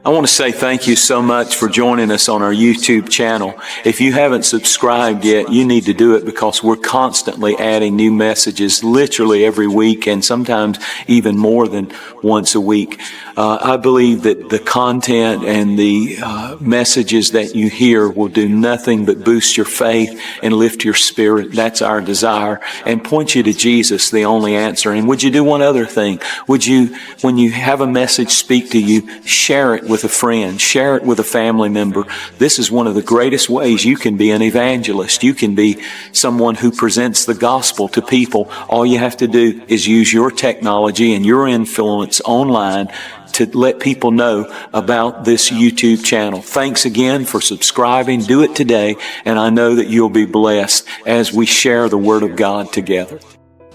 I want to say thank you so much for joining us on our YouTube channel. If you haven't subscribed yet, you need to do it because we're constantly adding new messages literally every week and sometimes even more than once a week. I believe that the content and the messages that you hear will do nothing but boost your faith and lift your spirit. That's our desire, and point you to Jesus, the only answer. And would you do one other thing? Would you, when you have a message speak to you, share it with a friend, share it with a family member. This is one of the greatest ways you can be an evangelist. You can be someone who presents the gospel to people. All you have to do is use your technology and your influence online to let people know about this YouTube channel. Thanks again for subscribing. Do it today, and I know that you'll be blessed as we share the Word of God together.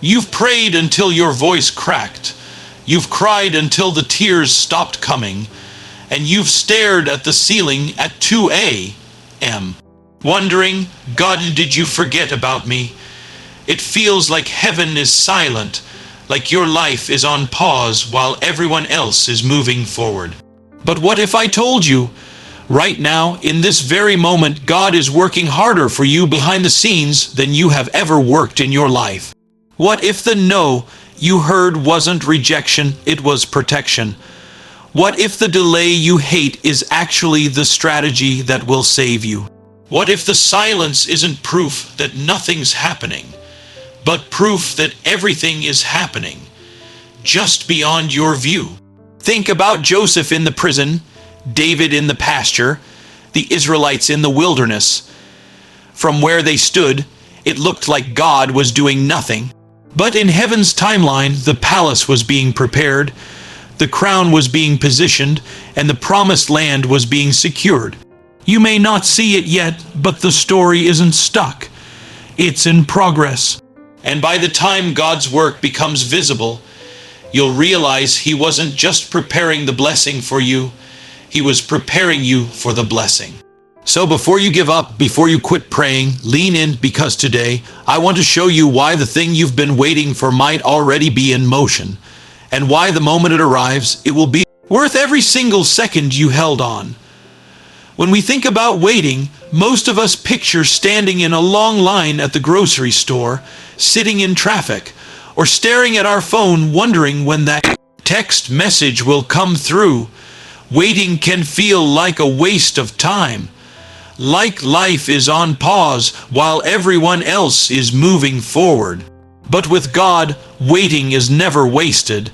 You've prayed until your voice cracked. You've cried until the tears stopped coming. And you've stared at the ceiling at 2 a.m. wondering, God, did you forget about me? It feels like heaven is silent, like your life is on pause while everyone else is moving forward. But what if I told you, right now, in this very moment, God is working harder for you behind the scenes than you have ever worked in your life? What if the no you heard wasn't rejection, it was protection? What if the delay you hate is actually the strategy that will save you? What if the silence isn't proof that nothing's happening, but proof that everything is happening, just beyond your view? Think about Joseph in the prison, David in the pasture, the Israelites in the wilderness. From where they stood, it looked like God was doing nothing. But in heaven's timeline, the palace was being prepared, the crown was being positioned, and the promised land was being secured. You may not see it yet, but the story isn't stuck. It's in progress. And by the time God's work becomes visible, you'll realize He wasn't just preparing the blessing for you, He was preparing you for the blessing. So before you give up, before you quit praying, lean in, because today I want to show you why the thing you've been waiting for might already be in motion, and why the moment it arrives, it will be worth every single second you held on. When we think about waiting, most of us picture standing in a long line at the grocery store, sitting in traffic, or staring at our phone wondering when that text message will come through. Waiting can feel like a waste of time, like life is on pause while everyone else is moving forward. But with God, waiting is never wasted.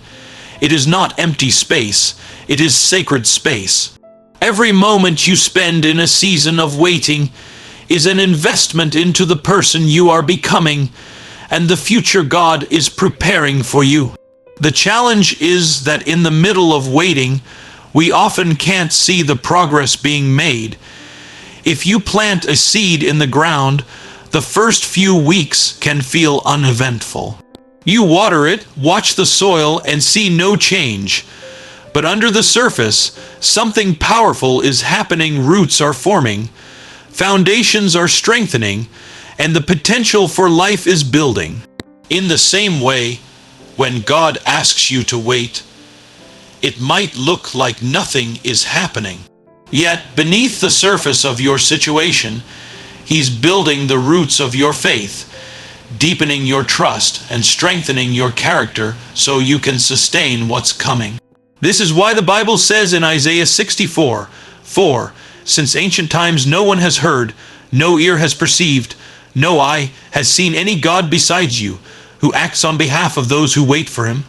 It is not empty space. It is sacred space. Every moment you spend in a season of waiting is an investment into the person you are becoming and the future God is preparing for you. The challenge is that in the middle of waiting, we often can't see the progress being made. If you plant a seed in the ground, the first few weeks can feel uneventful. You water it, watch the soil, and see no change. But under the surface, something powerful is happening. Roots are forming, foundations are strengthening, and the potential for life is building. In the same way, when God asks you to wait, it might look like nothing is happening. Yet, beneath the surface of your situation, He's building the roots of your faith, deepening your trust and strengthening your character so you can sustain what's coming. This is why the Bible says in Isaiah 64:4, "Since ancient times no one has heard, no ear has perceived, no eye has seen any God besides you, who acts on behalf of those who wait for Him."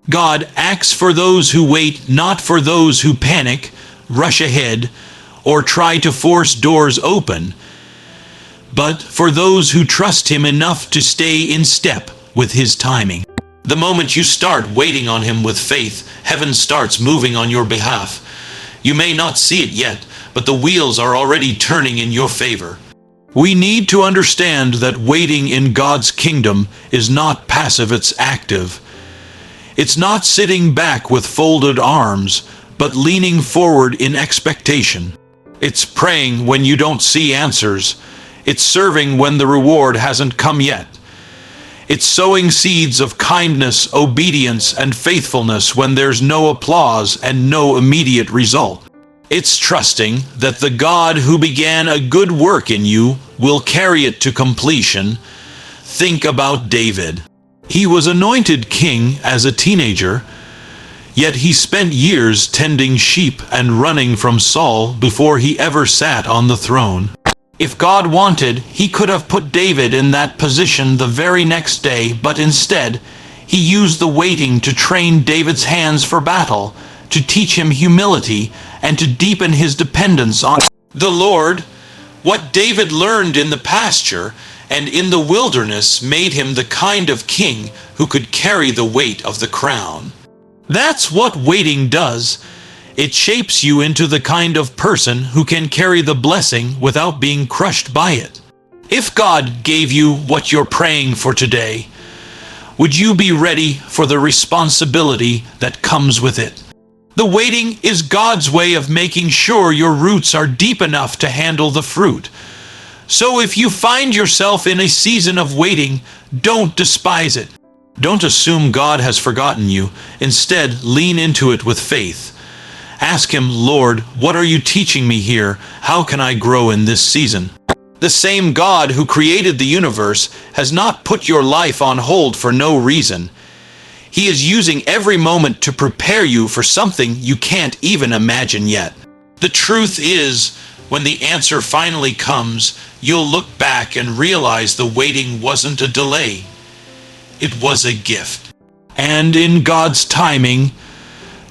God acts for those who wait, not for those who panic, rush ahead, or try to force doors open, but for those who trust Him enough to stay in step with His timing. The moment you start waiting on Him with faith, heaven starts moving on your behalf. You may not see it yet, but the wheels are already turning in your favor. We need to understand that waiting in God's kingdom is not passive, it's active. It's not sitting back with folded arms, but leaning forward in expectation. It's praying when you don't see answers. It's serving when the reward hasn't come yet. It's sowing seeds of kindness, obedience, and faithfulness when there's no applause and no immediate result. It's trusting that the God who began a good work in you will carry it to completion. Think about David. He was anointed king as a teenager, yet he spent years tending sheep and running from Saul before he ever sat on the throne. If God wanted, he could have put David in that position the very next day, but instead, he used the waiting to train David's hands for battle, to teach him humility, and to deepen his dependence on the Lord. What David learned in the pasture and in the wilderness made him the kind of king who could carry the weight of the crown. That's what waiting does. It shapes you into the kind of person who can carry the blessing without being crushed by it. If God gave you what you're praying for today, would you be ready for the responsibility that comes with it? The waiting is God's way of making sure your roots are deep enough to handle the fruit. So if you find yourself in a season of waiting, don't despise it. Don't assume God has forgotten you. Instead, lean into it with faith. Ask Him, Lord, what are you teaching me here? How can I grow in this season? The same God who created the universe has not put your life on hold for no reason. He is using every moment to prepare you for something you can't even imagine yet. The truth is, when the answer finally comes, you'll look back and realize the waiting wasn't a delay. It was a gift. And in God's timing,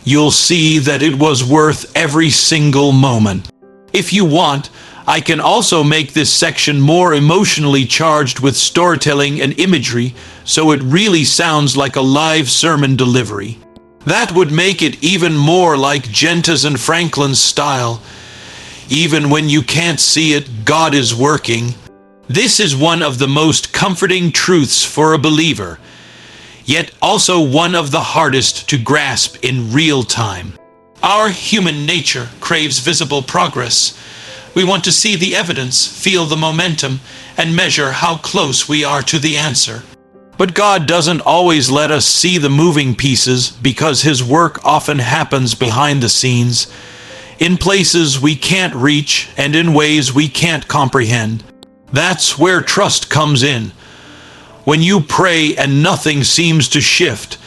you'll see that it was worth every single moment. If you want, I can also make this section more emotionally charged with storytelling and imagery, so it really sounds like a live sermon delivery. That would make it even more like Genta's and Franklin's style. Even when you can't see it, God is working. This is one of the most comforting truths for a believer, yet also one of the hardest to grasp in real time. Our human nature craves visible progress. We want to see the evidence, feel the momentum, and measure how close we are to the answer. But God doesn't always let us see the moving pieces because His work often happens behind the scenes, in places we can't reach and in ways we can't comprehend. That's where trust comes in. When you pray and nothing seems to shift,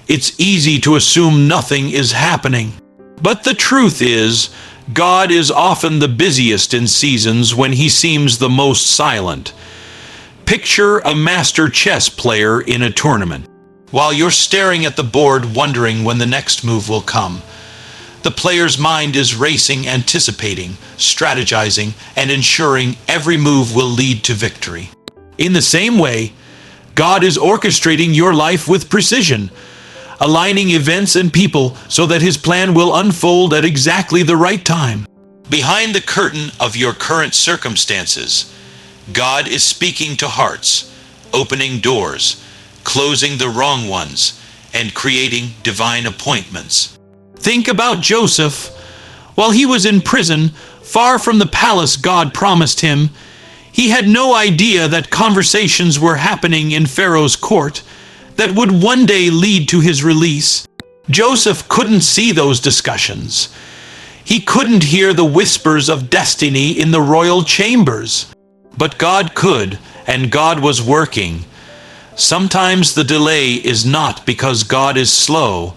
it's easy to assume nothing is happening. But the truth is, God is often the busiest in seasons when He seems the most silent. Picture a master chess player in a tournament. While you're staring at the board wondering when the next move will come, the player's mind is racing, anticipating, strategizing, and ensuring every move will lead to victory. In the same way, God is orchestrating your life with precision, aligning events and people so that His plan will unfold at exactly the right time. Behind the curtain of your current circumstances, God is speaking to hearts, opening doors, closing the wrong ones, and creating divine appointments. Think about Joseph. While he was in prison, far from the palace God promised him, he had no idea that conversations were happening in Pharaoh's court that would one day lead to his release. Joseph couldn't see those discussions. He couldn't hear the whispers of destiny in the royal chambers. But God could, and God was working. Sometimes the delay is not because God is slow,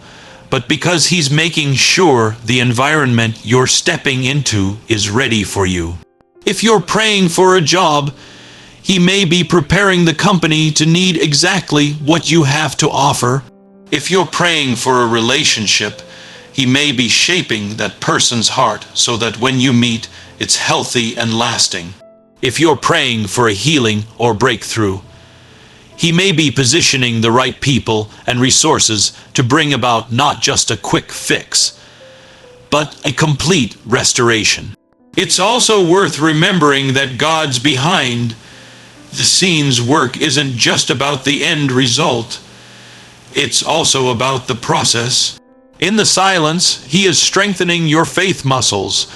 but because He's making sure the environment you're stepping into is ready for you. If you're praying for a job, He may be preparing the company to need exactly what you have to offer. If you're praying for a relationship, He may be shaping that person's heart so that when you meet, it's healthy and lasting. If you're praying for a healing or breakthrough, He may be positioning the right people and resources to bring about not just a quick fix, but a complete restoration. It's also worth remembering that God's behind the scenes work isn't just about the end result. It's also about the process. In the silence, He is strengthening your faith muscles.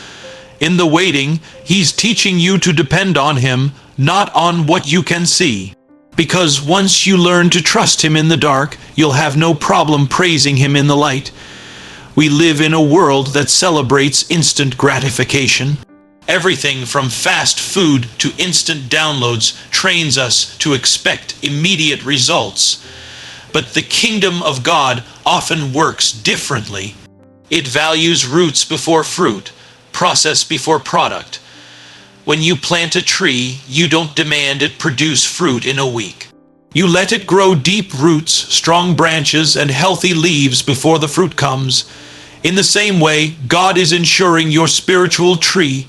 In the waiting, He's teaching you to depend on Him, not on what you can see. Because once you learn to trust Him in the dark, you'll have no problem praising Him in the light. We live in a world that celebrates instant gratification. Everything from fast food to instant downloads trains us to expect immediate results. But the kingdom of God often works differently. It values roots before fruit, process before product. When you plant a tree, you don't demand it produce fruit in a week. You let it grow deep roots, strong branches, and healthy leaves before the fruit comes. In the same way, God is ensuring your spiritual tree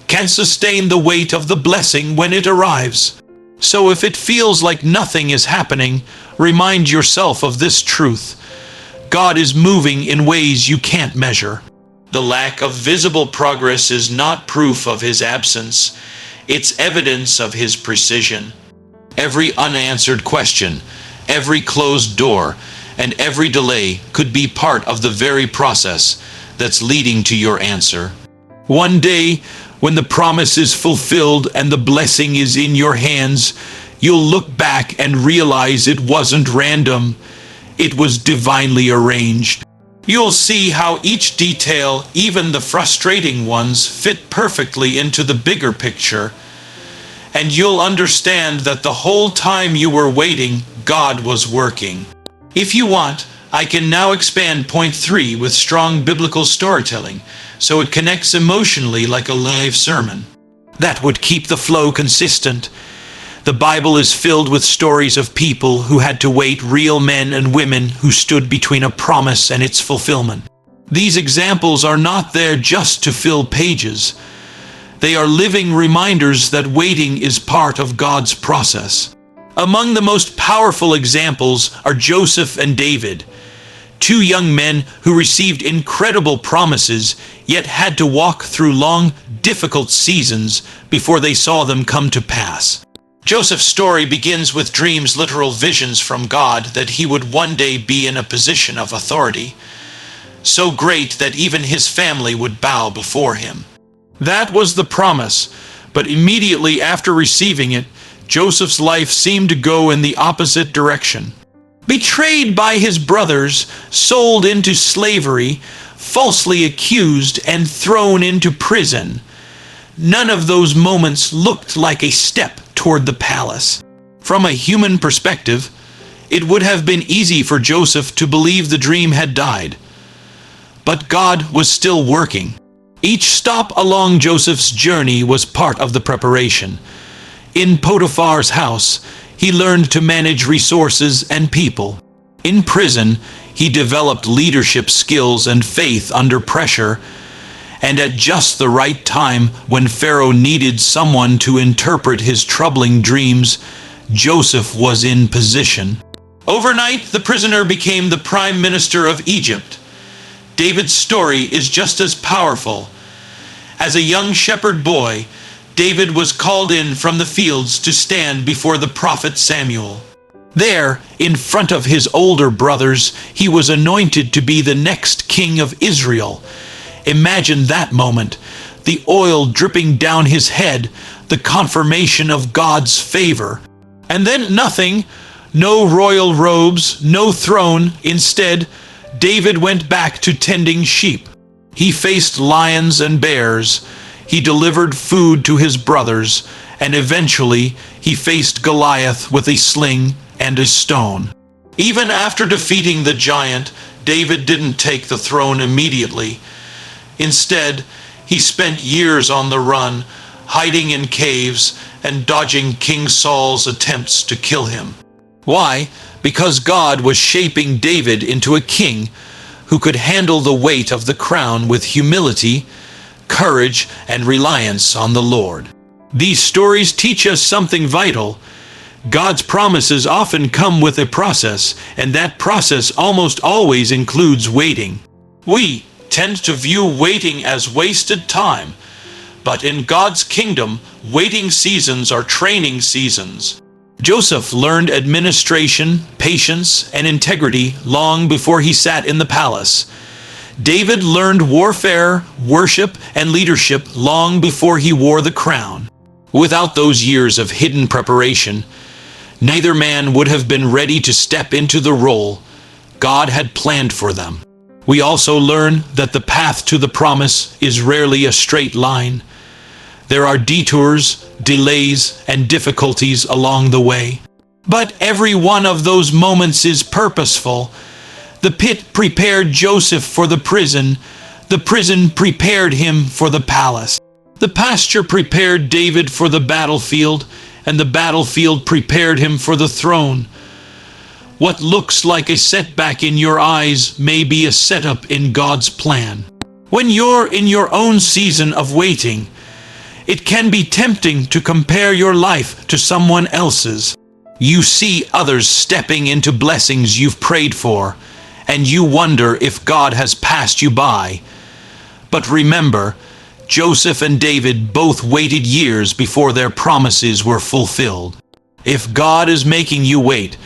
can sustain the weight of the blessing when it arrives. So if it feels like nothing is happening, remind yourself of this truth. God is moving in ways you can't measure. The lack of visible progress is not proof of His absence. It's evidence of His precision. Every unanswered question, every closed door, and every delay could be part of the very process that's leading to your answer. One day, when the promise is fulfilled and the blessing is in your hands, you'll look back and realize it wasn't random. It was divinely arranged. You'll see how each detail, even the frustrating ones, fit perfectly into the bigger picture. And you'll understand that the whole time you were waiting, God was working. If you want, I can now expand point 3 with strong biblical storytelling, so it connects emotionally like a live sermon. That would keep the flow consistent. The Bible is filled with stories of people who had to wait, real men and women who stood between a promise and its fulfillment. These examples are not there just to fill pages. They are living reminders that waiting is part of God's process. Among the most powerful examples are Joseph and David, 2 young men who received incredible promises, yet had to walk through long, difficult seasons before they saw them come to pass. Joseph's story begins with dreams, literal visions from God that he would one day be in a position of authority, so great that even his family would bow before him. That was the promise, but immediately after receiving it, Joseph's life seemed to go in the opposite direction. Betrayed by his brothers, sold into slavery, falsely accused, and thrown into prison. None of those moments looked like a step toward the palace. From a human perspective, it would have been easy for Joseph to believe the dream had died. But God was still working. Each stop along Joseph's journey was part of the preparation. In Potiphar's house, he learned to manage resources and people. In prison, he developed leadership skills and faith under pressure. And at just the right time, when Pharaoh needed someone to interpret his troubling dreams, Joseph was in position. Overnight, the prisoner became the prime minister of Egypt. David's story is just as powerful. As a young shepherd boy, David was called in from the fields to stand before the prophet Samuel. There, in front of his older brothers, he was anointed to be the next king of Israel. Imagine that moment, the oil dripping down his head, the confirmation of God's favor. And then nothing, no royal robes, no throne. Instead, David went back to tending sheep. He faced lions and bears. He delivered food to his brothers, and eventually he faced Goliath with a sling and a stone. Even after defeating the giant, David didn't take the throne immediately. Instead, he spent years on the run, hiding in caves and dodging King Saul's attempts to kill him. Why? Because God was shaping David into a king who could handle the weight of the crown with humility, courage, and reliance on the Lord. These stories teach us something vital. God's promises often come with a process, and that process almost always includes waiting. We tend to view waiting as wasted time, but in God's kingdom, waiting seasons are training seasons. Joseph learned administration, patience, and integrity long before he sat in the palace. David learned warfare, worship, and leadership long before he wore the crown. Without those years of hidden preparation, neither man would have been ready to step into the role God had planned for them. We also learn that the path to the promise is rarely a straight line. There are detours, delays, and difficulties along the way. But every one of those moments is purposeful. The pit prepared Joseph for the prison. The prison prepared him for the palace. The pasture prepared David for the battlefield, and the battlefield prepared him for the throne. What looks like a setback in your eyes may be a setup in God's plan. When you're in your own season of waiting, it can be tempting to compare your life to someone else's. You see others stepping into blessings you've prayed for, and you wonder if God has passed you by. But remember, Joseph and David both waited years before their promises were fulfilled. If God is making you wait,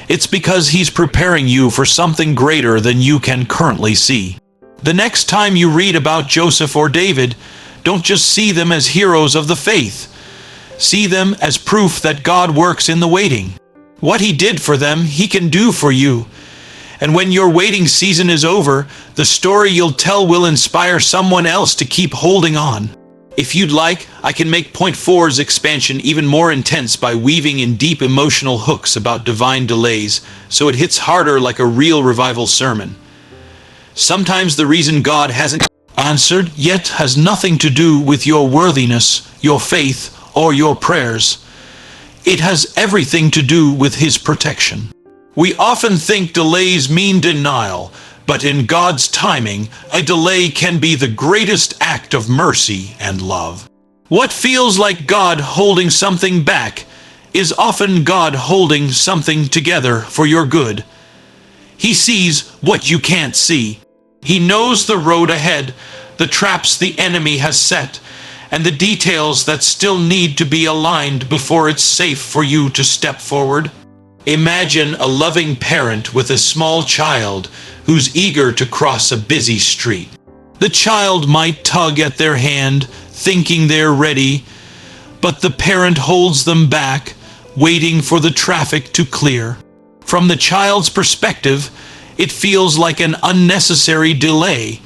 it's because He's preparing you for something greater than you can currently see. The next time you read about Joseph or David, don't just see them as heroes of the faith. See them as proof that God works in the waiting. What He did for them, He can do for you. And when your waiting season is over, the story you'll tell will inspire someone else to keep holding on. If you'd like, I can make Point 4's expansion even more intense by weaving in deep emotional hooks about divine delays, so it hits harder like a real revival sermon. Sometimes the reason God hasn't answered yet has nothing to do with your worthiness, your faith, or your prayers. It has everything to do with His protection. We often think delays mean denial, but in God's timing, a delay can be the greatest act of mercy and love. What feels like God holding something back is often God holding something together for your good. He sees what you can't see. He knows the road ahead, the traps the enemy has set, and the details that still need to be aligned before it's safe for you to step forward. Imagine a loving parent with a small child who's eager to cross a busy street. The child might tug at their hand, thinking they're ready, but the parent holds them back, waiting for the traffic to clear. From the child's perspective, it feels like an unnecessary delay,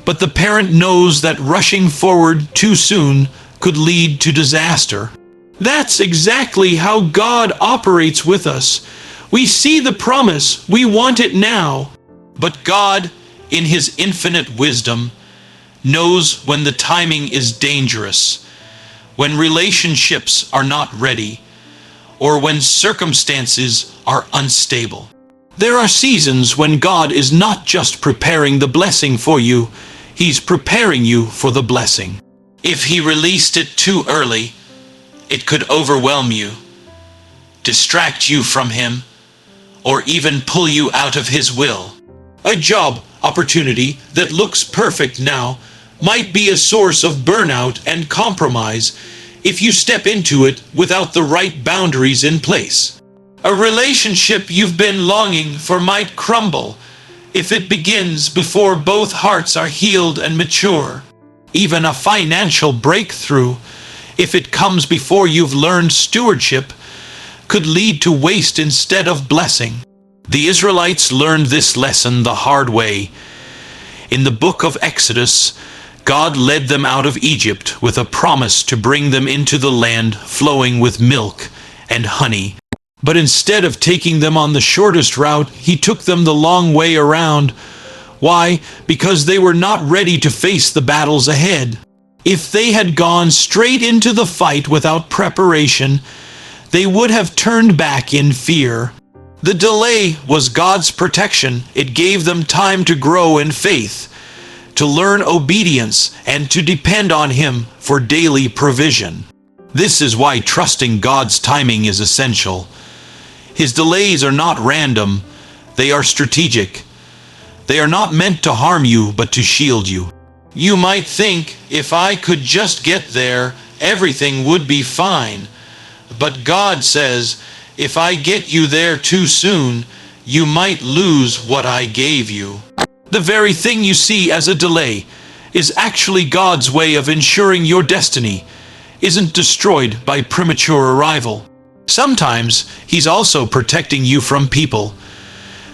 but the parent knows that rushing forward too soon could lead to disaster. That's exactly how God operates with us. We see the promise, we want it now. But God, in His infinite wisdom, knows when the timing is dangerous, when relationships are not ready, or when circumstances are unstable. There are seasons when God is not just preparing the blessing for you, He's preparing you for the blessing. If He released it too early, it could overwhelm you, distract you from Him, or even pull you out of His will. A job opportunity that looks perfect now might be a source of burnout and compromise if you step into it without the right boundaries in place. A relationship you've been longing for might crumble if it begins before both hearts are healed and mature. Even a financial breakthrough, if it comes before you've learned stewardship, could lead to waste instead of blessing. The Israelites learned this lesson the hard way. In the book of Exodus, God led them out of Egypt with a promise to bring them into the land flowing with milk and honey. But instead of taking them on the shortest route, He took them the long way around. Why? Because they were not ready to face the battles ahead. If they had gone straight into the fight without preparation, they would have turned back in fear. The delay was God's protection. It gave them time to grow in faith, to learn obedience, and to depend on Him for daily provision. This is why trusting God's timing is essential. His delays are not random, they are strategic. They are not meant to harm you, but to shield you. You might think, if I could just get there, everything would be fine. But God says, if I get you there too soon, you might lose what I gave you. The very thing you see as a delay is actually God's way of ensuring your destiny isn't destroyed by premature arrival. Sometimes He's also protecting you from people.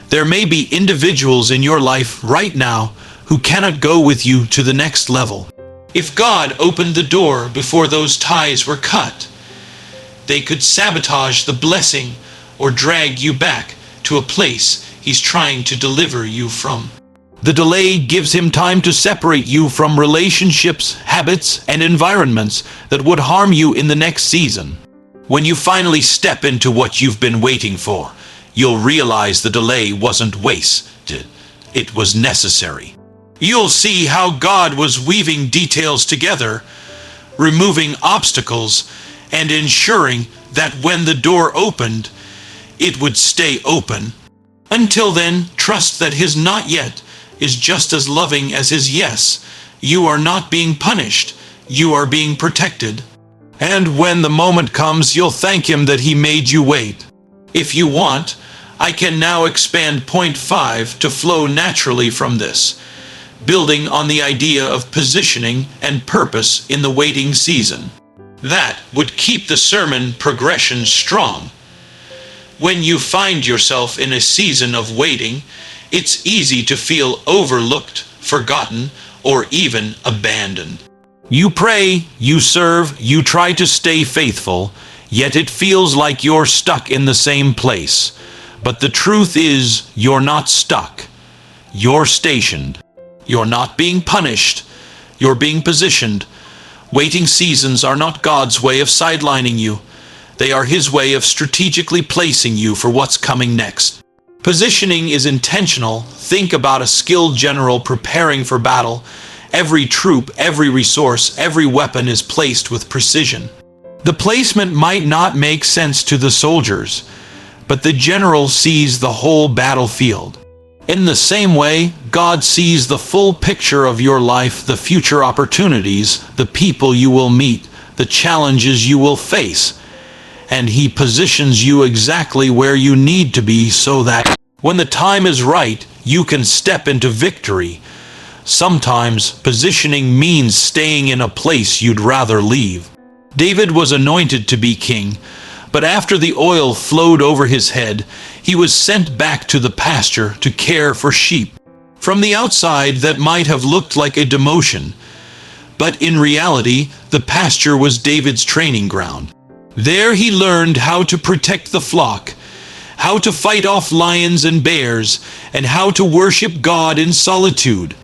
There may be individuals in your life right now who cannot go with you to the next level. If God opened the door before those ties were cut, they could sabotage the blessing or drag you back to a place He's trying to deliver you from. The delay gives Him time to separate you from relationships, habits, and environments that would harm you in the next season. When you finally step into what you've been waiting for, you'll realize the delay wasn't wasted. It was necessary. You'll see how God was weaving details together, removing obstacles, and ensuring that when the door opened, it would stay open. Until then, trust that His not yet is just as loving as His yes. You are not being punished. You are being protected. And when the moment comes, you'll thank Him that He made you wait. If you want, I can now expand point 5 to flow naturally from this, building on the idea of positioning and purpose in the waiting season. That would keep the sermon progression strong. When you find yourself in a season of waiting, it's easy to feel overlooked, forgotten, or even abandoned. You pray, you serve, you try to stay faithful, yet it feels like you're stuck in the same place. But the truth is, you're not stuck. You're stationed. You're not being punished. You're being positioned. Waiting seasons are not God's way of sidelining you. They are His way of strategically placing you for what's coming next. Positioning is intentional. Think about a skilled general preparing for battle. Every troop, every resource, every weapon is placed with precision. The placement might not make sense to the soldiers, but the general sees the whole battlefield. In the same way, God sees the full picture of your life, the future opportunities, the people you will meet, the challenges you will face, and He positions you exactly where you need to be so that when the time is right, you can step into victory. Sometimes positioning means staying in a place you'd rather leave. David was anointed to be king, but after the oil flowed over his head, he was sent back to the pasture to care for sheep. From the outside, that might have looked like a demotion, but in reality, the pasture was David's training ground. There he learned how to protect the flock, how to fight off lions and bears, and how to worship God in solitude.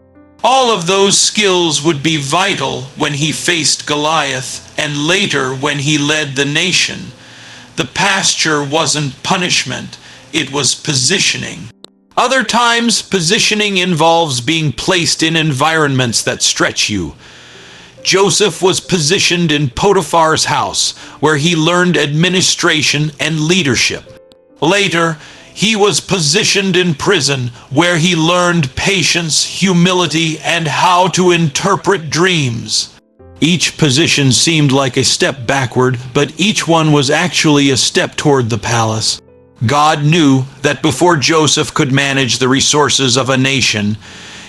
All of those skills would be vital when he faced Goliath and later when he led the nation. The pasture wasn't punishment, it was positioning. Other times, positioning involves being placed in environments that stretch you. Joseph was positioned in Potiphar's house, where he learned administration and leadership. Later, he was positioned in prison, where he learned patience, humility, and how to interpret dreams. Each position seemed like a step backward, but each one was actually a step toward the palace. God knew that before Joseph could manage the resources of a nation,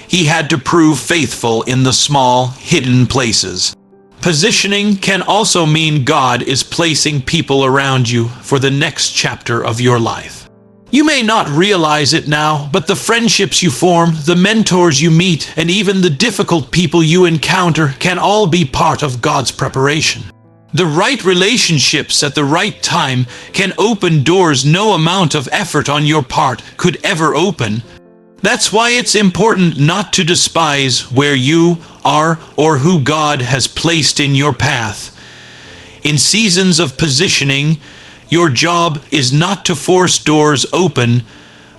he had to prove faithful in the small, hidden places. Positioning can also mean God is placing people around you for the next chapter of your life. You may not realize it now, but the friendships you form, the mentors you meet, and even the difficult people you encounter can all be part of God's preparation. The right relationships at the right time can open doors no amount of effort on your part could ever open. That's why it's important not to despise where you are or who God has placed in your path. In seasons of positioning, your job is not to force doors open,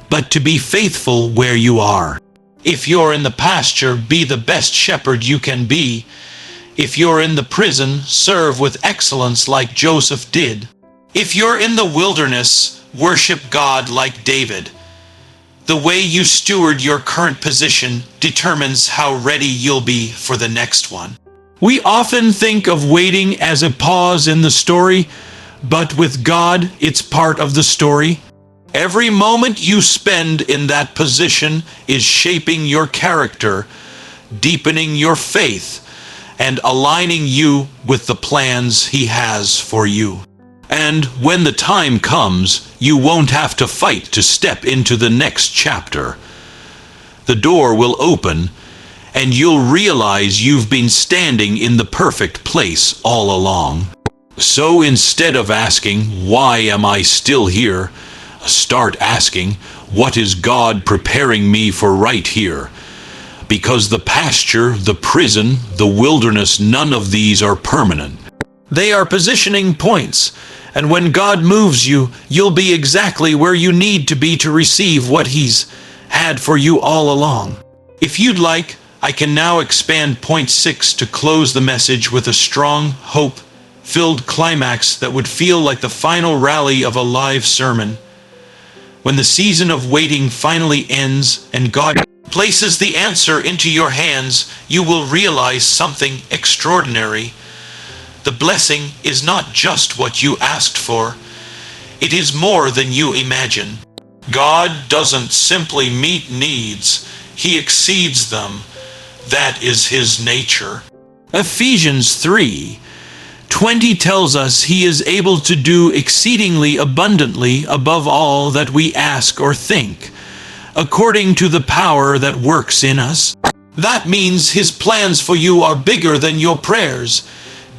but to be faithful where you are. If you're in the pasture, be the best shepherd you can be. If you're in the prison, serve with excellence like Joseph did. If you're in the wilderness, worship God like David. The way you steward your current position determines how ready you'll be for the next one. We often think of waiting as a pause in the story, but with God, it's part of the story. Every moment you spend in that position is shaping your character, deepening your faith, and aligning you with the plans He has for you. And when the time comes, you won't have to fight to step into the next chapter. The door will open, and you'll realize you've been standing in the perfect place all along. So instead of asking, "Why am I still here?" start asking, "What is God preparing me for right here?" Because the pasture, the prison, the wilderness, none of these are permanent. They are positioning points, and when God moves you, you'll be exactly where you need to be to receive what He's had for you all along. If you'd like, I can now expand point 6 to close the message with a strong, hope-filled climax that would feel like the final rally of a live sermon. When the season of waiting finally ends and God places the answer into your hands, you will realize something extraordinary. The blessing is not just what you asked for. It is more than you imagine. God doesn't simply meet needs, He exceeds them. That is His nature. Ephesians 3:20 tells us He is able to do exceedingly abundantly above all that we ask or think, according to the power that works in us. That means His plans for you are bigger than your prayers,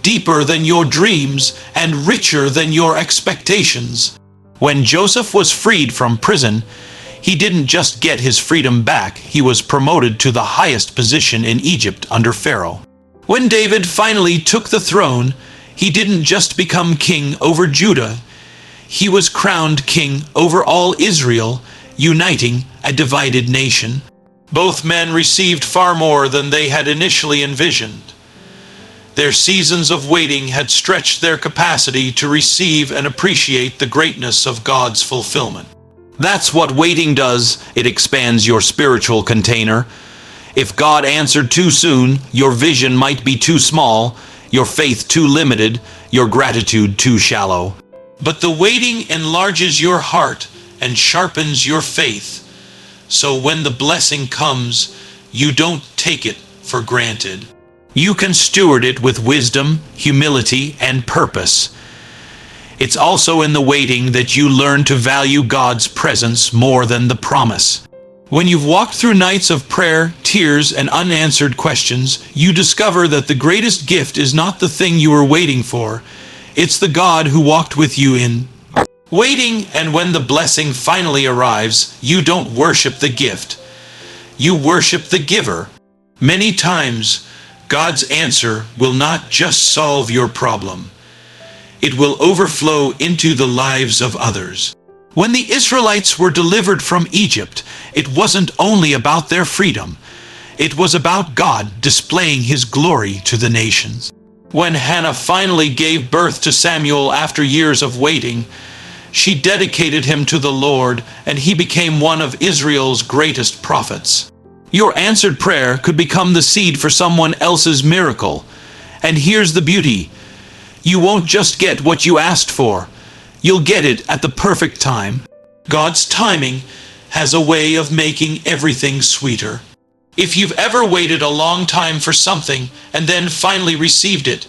deeper than your dreams, and richer than your expectations. When Joseph was freed from prison, he didn't just get his freedom back, he was promoted to the highest position in Egypt under Pharaoh. When David finally took the throne, he didn't just become king over Judah, he was crowned king over all Israel, uniting a divided nation. Both men received far more than they had initially envisioned. Their seasons of waiting had stretched their capacity to receive and appreciate the greatness of God's fulfillment. That's what waiting does. It expands your spiritual container. If God answered too soon, your vision might be too small, your faith too limited, your gratitude too shallow. But the waiting enlarges your heart and sharpens your faith. So when the blessing comes, you don't take it for granted. You can steward it with wisdom, humility, and purpose. It's also in the waiting that you learn to value God's presence more than the promise. When you've walked through nights of prayer, tears, and unanswered questions, you discover that the greatest gift is not the thing you were waiting for. It's the God who walked with you in waiting, and when the blessing finally arrives, you don't worship the gift. You worship the giver. Many times, God's answer will not just solve your problem. It will overflow into the lives of others. When the Israelites were delivered from Egypt, it wasn't only about their freedom. It was about God displaying His glory to the nations. When Hannah finally gave birth to Samuel after years of waiting, she dedicated him to the Lord, and he became one of Israel's greatest prophets. Your answered prayer could become the seed for someone else's miracle. And here's the beauty. You won't just get what you asked for. You'll get it at the perfect time. God's timing has a way of making everything sweeter. If you've ever waited a long time for something and then finally received it,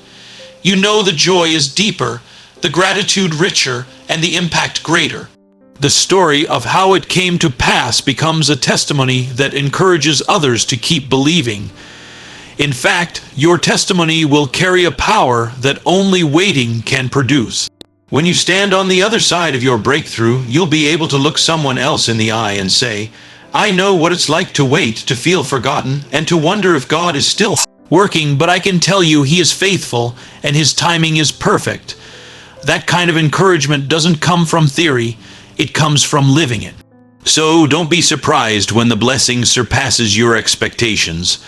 you know the joy is deeper, the gratitude richer, and the impact greater. The story of how it came to pass becomes a testimony that encourages others to keep believing. In fact, your testimony will carry a power that only waiting can produce. When you stand on the other side of your breakthrough, you'll be able to look someone else in the eye and say, "I know what it's like to wait, to feel forgotten, and to wonder if God is still working, but I can tell you He is faithful and His timing is perfect." That kind of encouragement doesn't come from theory. It comes from living it. So don't be surprised when the blessing surpasses your expectations.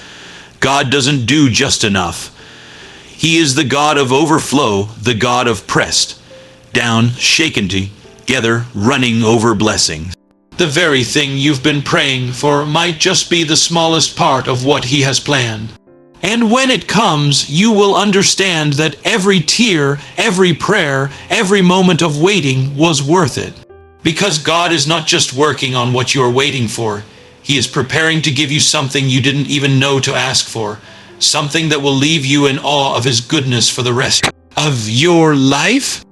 God doesn't do just enough. He is the God of overflow, the God of pressed down, shaken together, running over blessings. The very thing you've been praying for might just be the smallest part of what He has planned. And when it comes, you will understand that every tear, every prayer, every moment of waiting was worth it. Because God is not just working on what you are waiting for. He is preparing to give you something you didn't even know to ask for. Something that will leave you in awe of His goodness for the rest of your life.